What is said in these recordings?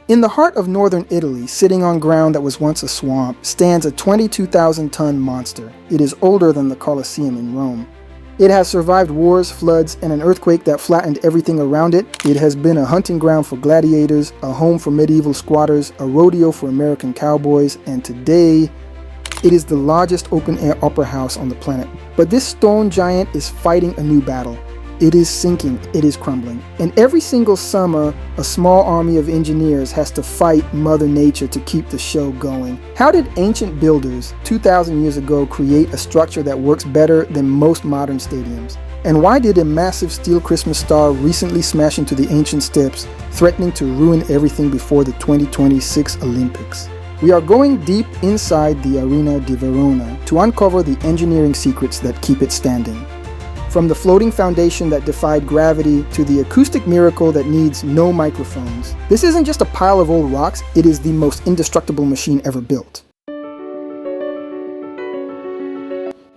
In the heart of northern Italy, sitting on ground that was once a swamp, stands a 22,000-ton monster. It is older than the Colosseum in Rome. It has survived wars, floods, and an earthquake that flattened everything around it. It has been a hunting ground for gladiators, a home for medieval squatters, a rodeo for American cowboys, and today, it is the largest open-air opera house on the planet. But this stone giant is fighting a new battle. It is sinking, it is crumbling. And every single summer, a small army of engineers has to fight Mother Nature to keep the show going. How did ancient builders 2,000 years ago create a structure that works better than most modern stadiums? And why did a massive steel Christmas star recently smash into the ancient steps, threatening to ruin everything before the 2026 Olympics? We are going deep inside the Arena di Verona to uncover the engineering secrets that keep it standing. From the floating foundation that defied gravity to the acoustic miracle that needs no microphones. This isn't just a pile of old rocks, it is the most indestructible machine ever built.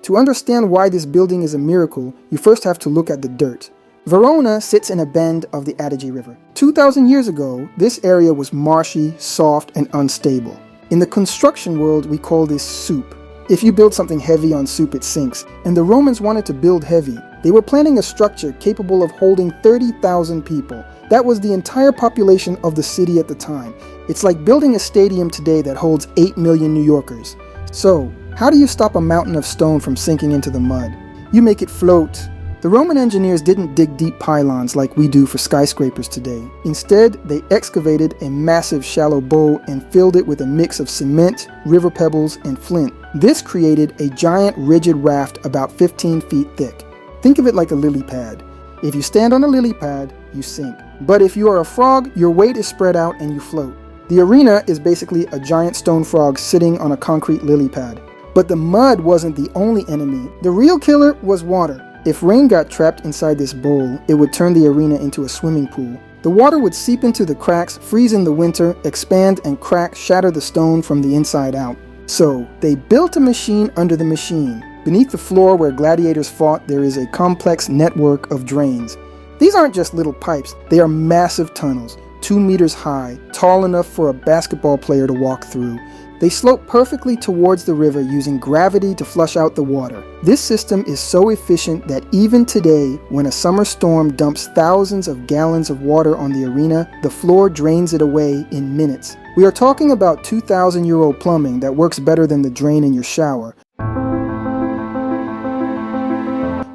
To understand why this building is a miracle, you first have to look at the dirt. Verona sits in a bend of the Adige River. 2,000 years ago, this area was marshy, soft, and unstable. In the construction world, we call this soup. If you build something heavy on soup, it sinks, and the Romans wanted to build heavy. They were planning a structure capable of holding 30,000 people. That was the entire population of the city at the time. It's like building a stadium today that holds 8 million New Yorkers. So, how do you stop a mountain of stone from sinking into the mud? You make it float. The Roman engineers didn't dig deep pylons like we do for skyscrapers today. Instead, they excavated a massive shallow bowl and filled it with a mix of cement, river pebbles, and flint. This created a giant rigid raft about 15 feet thick. Think of it like a lily pad. If you stand on a lily pad, you sink. But if you are a frog, your weight is spread out and you float. The arena is basically a giant stone frog sitting on a concrete lily pad. But the mud wasn't the only enemy. The real killer was water. If rain got trapped inside this bowl, it would turn the arena into a swimming pool. The water would seep into the cracks, freeze in the winter, expand and crack, shatter the stone from the inside out. So, they built a machine under the machine. Beneath the floor where gladiators fought, there is a complex network of drains. These aren't just little pipes, they are massive tunnels, 2 meters high, tall enough for a basketball player to walk through. They slope perfectly towards the river using gravity to flush out the water. This system is so efficient that even today, when a summer storm dumps thousands of gallons of water on the arena, the floor drains it away in minutes. We are talking about 2,000-year-old plumbing that works better than the drain in your shower.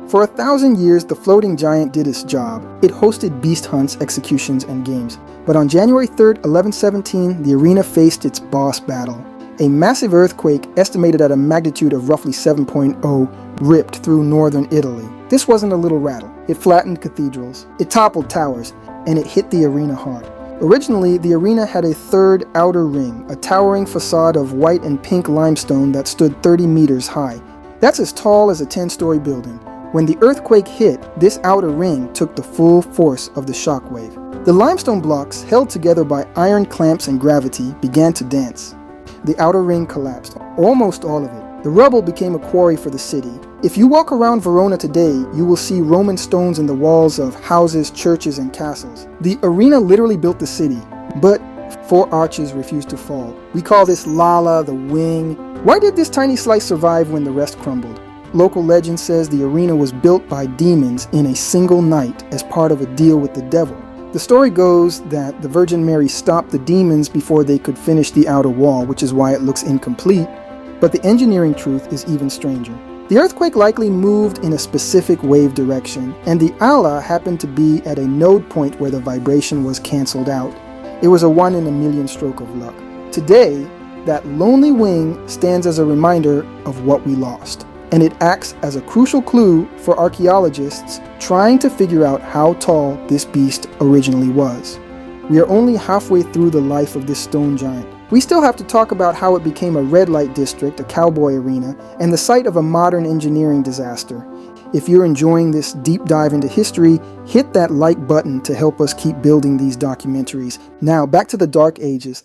For 1,000 years, the floating giant did its job. It hosted beast hunts, executions, and games. But on January 3rd, 1117, the arena faced its boss battle. A massive earthquake, estimated at a magnitude of roughly 7.0, ripped through northern Italy. This wasn't a little rattle. It flattened cathedrals, it toppled towers, and it hit the arena hard. Originally, the arena had a third outer ring, a towering facade of white and pink limestone that stood 30 meters high. That's as tall as a 10-story building. When the earthquake hit, this outer ring took the full force of the shockwave. The limestone blocks, held together by iron clamps and gravity, began to dance. The outer ring collapsed, almost all of it. The rubble became a quarry for the city. If you walk around Verona today, you will see Roman stones in the walls of houses, churches, and castles. The arena literally built the city, but 4 arches refused to fall. We call this Lala, the wing. Why did this tiny slice survive when the rest crumbled? Local legend says the arena was built by demons in a single night as part of a deal with the devil. The story goes that the Virgin Mary stopped the demons before they could finish the outer wall, which is why it looks incomplete, but the engineering truth is even stranger. The earthquake likely moved in a specific wave direction, and the ala happened to be at a node point where the vibration was cancelled out. It was a 1 in a million stroke of luck. Today, that lonely wing stands as a reminder of what we lost, and it acts as a crucial clue for archaeologists trying to figure out how tall this beast originally was. We are only halfway through the life of this stone giant. We still have to talk about how it became a red light district, a cowboy arena, and the site of a modern engineering disaster. If you're enjoying this deep dive into history, hit that like button to help us keep building these documentaries. Now, back to the Dark Ages.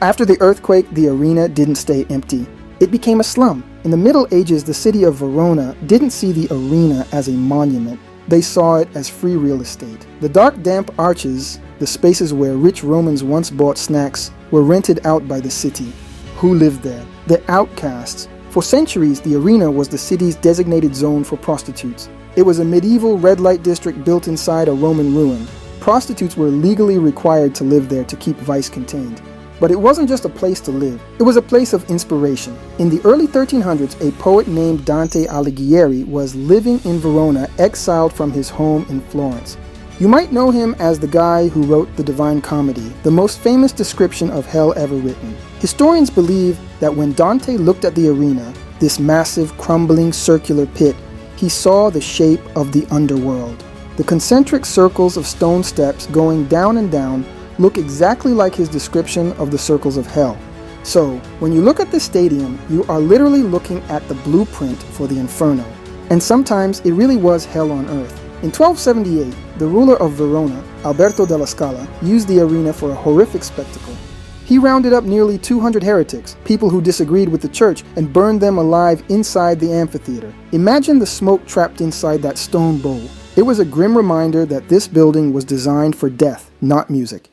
After the earthquake, the arena didn't stay empty. It became a slum. In the Middle Ages, the city of Verona didn't see the arena as a monument. they saw it as free real estate. The dark, damp arches, the spaces where rich Romans once bought snacks, were rented out by the city. Who lived there? The outcasts. For centuries, the arena was the city's designated zone for prostitutes. It was a medieval red light district built inside a Roman ruin. Prostitutes were legally required to live there to keep vice contained. But it wasn't just a place to live, it was a place of inspiration. In the early 1300s, a poet named Dante Alighieri was living in Verona, exiled from his home in Florence. You might know him as the guy who wrote the Divine Comedy, the most famous description of hell ever written. Historians believe that when Dante looked at the arena, this massive, crumbling, circular pit, he saw the shape of the underworld. The concentric circles of stone steps going down and down look exactly like his description of the circles of hell. So, when you look at the stadium, you are literally looking at the blueprint for the inferno. And sometimes it really was hell on earth. In 1278, the ruler of Verona, Alberto della Scala, used the arena for a horrific spectacle. He rounded up nearly 200 heretics, people who disagreed with the church, and burned them alive inside the amphitheatre. Imagine the smoke trapped inside that stone bowl. It was a grim reminder that this building was designed for death, not music.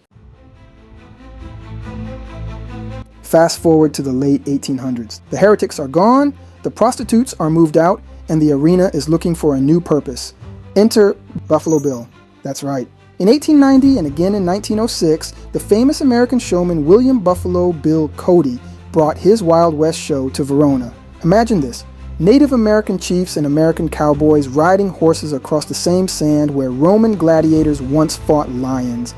Fast forward to the late 1800s. The heretics are gone, the prostitutes are moved out, and the arena is looking for a new purpose. Enter Buffalo Bill. That's right. In 1890 and again in 1906, the famous American showman William Buffalo Bill Cody brought his Wild West show to Verona. Imagine this. Native American chiefs and American cowboys riding horses across the same sand where Roman gladiators once fought lions.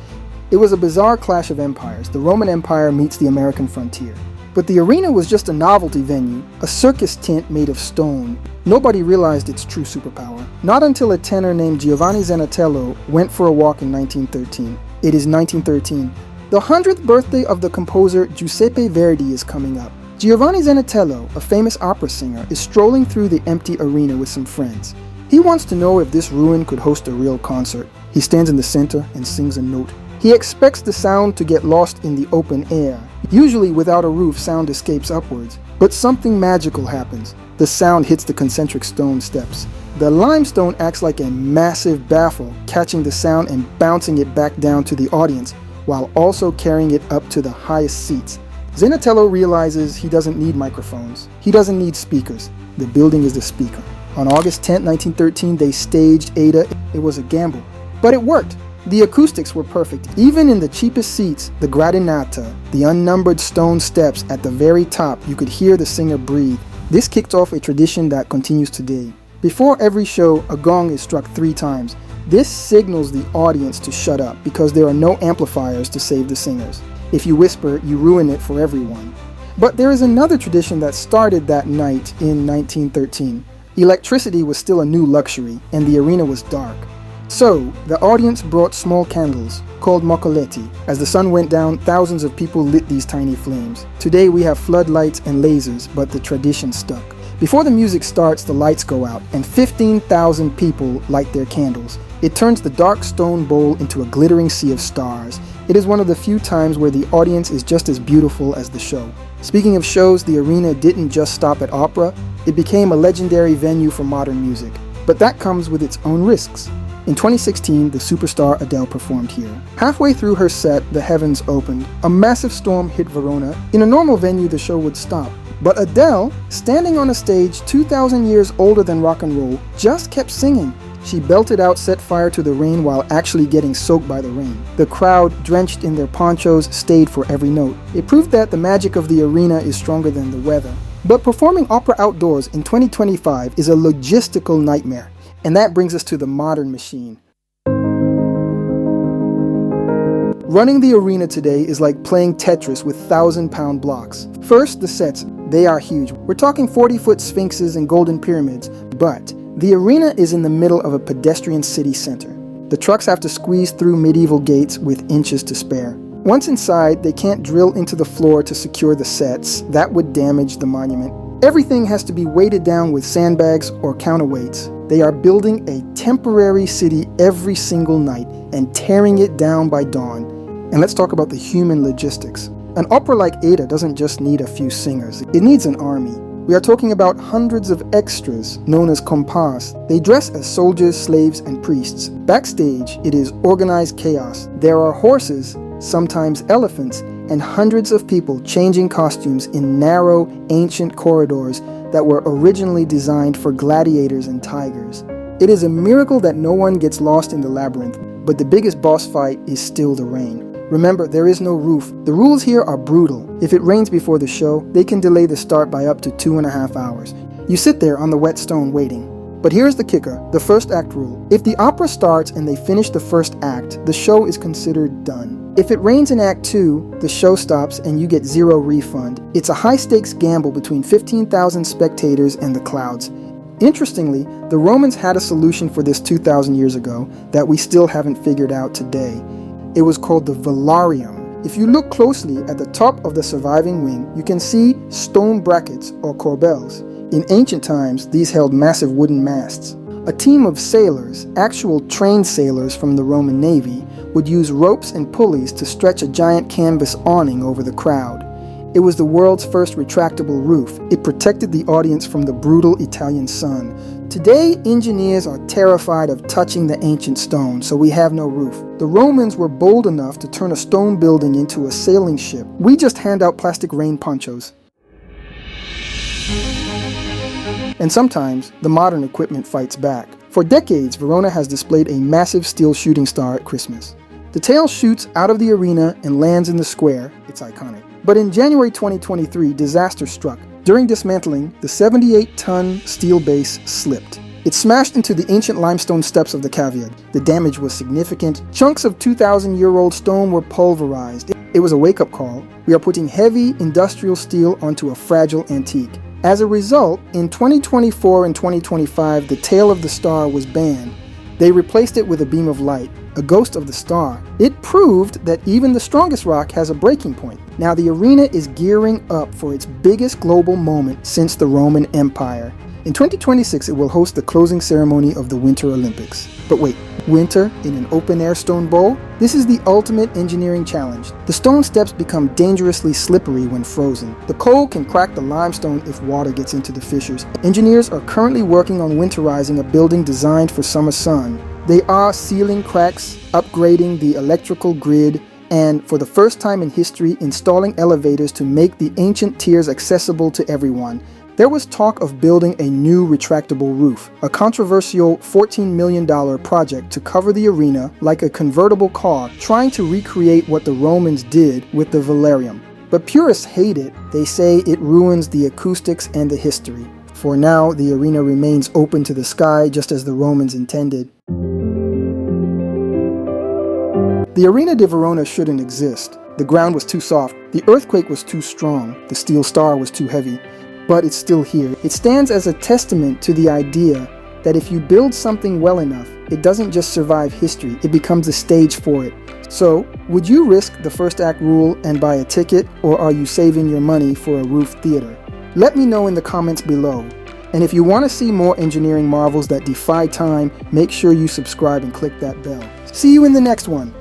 It was a bizarre clash of empires. The Roman Empire meets the American frontier. But the arena was just a novelty venue, a circus tent made of stone. Nobody realized its true superpower. Not until a tenor named Giovanni Zenatello went for a walk in 1913. It is 1913. The 100th birthday of the composer Giuseppe Verdi is coming up. Giovanni Zenatello, a famous opera singer, is strolling through the empty arena with some friends. He wants to know if this ruin could host a real concert. He stands in the center and sings a note. He expects the sound to get lost in the open air. Usually without a roof, sound escapes upwards. But something magical happens. The sound hits the concentric stone steps. The limestone acts like a massive baffle, catching the sound and bouncing it back down to the audience, while also carrying it up to the highest seats. Zenatello realizes he doesn't need microphones. He doesn't need speakers. The building is the speaker. On August 10, 1913, they staged Ada. It was a gamble, but it worked. The acoustics were perfect. Even in the cheapest seats, the gradinata, the unnumbered stone steps at the very top, you could hear the singer breathe. This kicked off a tradition that continues today. Before every show, a gong is struck 3 times. This signals the audience to shut up because there are no amplifiers to save the singers. If you whisper, you ruin it for everyone. But there is another tradition that started that night in 1913. Electricity was still a new luxury, and the arena was dark. So, the audience brought small candles, called moccoletti. As the sun went down, thousands of people lit these tiny flames. Today we have floodlights and lasers, but the tradition stuck. Before the music starts, the lights go out, and 15,000 people light their candles. It turns the dark stone bowl into a glittering sea of stars. It is one of the few times where the audience is just as beautiful as the show. Speaking of shows, the arena didn't just stop at opera, it became a legendary venue for modern music. But that comes with its own risks. In 2016, the superstar Adele performed here. Halfway through her set, the heavens opened. A massive storm hit Verona. In a normal venue, the show would stop. But Adele, standing on a stage 2,000 years older than rock and roll, just kept singing. She belted out Set Fire to the Rain while actually getting soaked by the rain. The crowd, drenched in their ponchos, stayed for every note. It proved that the magic of the arena is stronger than the weather. But performing opera outdoors in 2025 is a logistical nightmare. And that brings us to the modern machine. Running the arena today is like playing Tetris with 1,000-pound blocks. First, the sets. They are huge. We're talking 40-foot sphinxes and golden pyramids, but the arena is in the middle of a pedestrian city center. The trucks have to squeeze through medieval gates with inches to spare. Once inside, they can't drill into the floor to secure the sets. That would damage the monument. Everything has to be weighted down with sandbags or counterweights. They are building a temporary city every single night and tearing it down by dawn. And let's talk about the human logistics. An opera like Ada doesn't just need a few singers. It needs an army. We are talking about hundreds of extras known as compas. They dress as soldiers, slaves, and priests. Backstage, it is organized chaos. There are horses, sometimes elephants, and hundreds of people changing costumes in narrow, ancient corridors that were originally designed for gladiators and tigers. It is a miracle that no one gets lost in the labyrinth, but the biggest boss fight is still the rain. Remember, there is no roof. The rules here are brutal. If it rains before the show, they can delay the start by up to 2.5 hours. You sit there on the wet stone waiting. But here's the kicker, the first act rule. If the opera starts and they finish the first act, the show is considered done. If it rains in Act 2, the show stops and you get zero refund. It's a high-stakes gamble between 15,000 spectators and the clouds. Interestingly, the Romans had a solution for this 2,000 years ago that we still haven't figured out today. It was called the velarium. If you look closely at the top of the surviving wing, you can see stone brackets or corbels. In ancient times, these held massive wooden masts. A team of sailors, actual trained sailors from the Roman Navy, would use ropes and pulleys to stretch a giant canvas awning over the crowd. It was the world's first retractable roof. It protected the audience from the brutal Italian sun. Today, engineers are terrified of touching the ancient stone, so we have no roof. The Romans were bold enough to turn a stone building into a sailing ship. We just hand out plastic rain ponchos. And sometimes, the modern equipment fights back. For decades, Verona has displayed a massive steel shooting star at Christmas. The tail shoots out of the arena and lands in the square. It's iconic. But in January 2023, disaster struck. During dismantling, the 78-ton steel base slipped. It smashed into the ancient limestone steps of the caveat. The damage was significant. Chunks of 2,000-year-old stone were pulverized. It was a wake-up call. We are putting heavy industrial steel onto a fragile antique. As a result, in 2024 and 2025, the tail of the star was banned. They replaced it with a beam of light, a ghost of the star. It proved that even the strongest rock has a breaking point. Now the arena is gearing up for its biggest global moment since the Roman Empire. In 2026, it will host the closing ceremony of the Winter Olympics. But wait, winter in an open-air stone bowl? This is the ultimate engineering challenge. The stone steps become dangerously slippery when frozen. The cold can crack the limestone if water gets into the fissures. Engineers are currently working on winterizing a building designed for summer sun. They are sealing cracks, upgrading the electrical grid, and for the first time in history, installing elevators to make the ancient tiers accessible to everyone. There was talk of building a new retractable roof, a controversial $14 million project to cover the arena like a convertible car, trying to recreate what the Romans did with the velarium. But purists hate it. They say it ruins the acoustics and the history. For now, the arena remains open to the sky just as the Romans intended. The Arena di Verona shouldn't exist. The ground was too soft, the earthquake was too strong, the steel star was too heavy. But it's still here. It stands as a testament to the idea that if you build something well enough, it doesn't just survive history, it becomes a stage for it. So, would you risk the first act rule and buy a ticket, or are you saving your money for a roof theater? Let me know in the comments below. And if you want to see more engineering marvels that defy time, make sure you subscribe and click that bell. See you in the next one.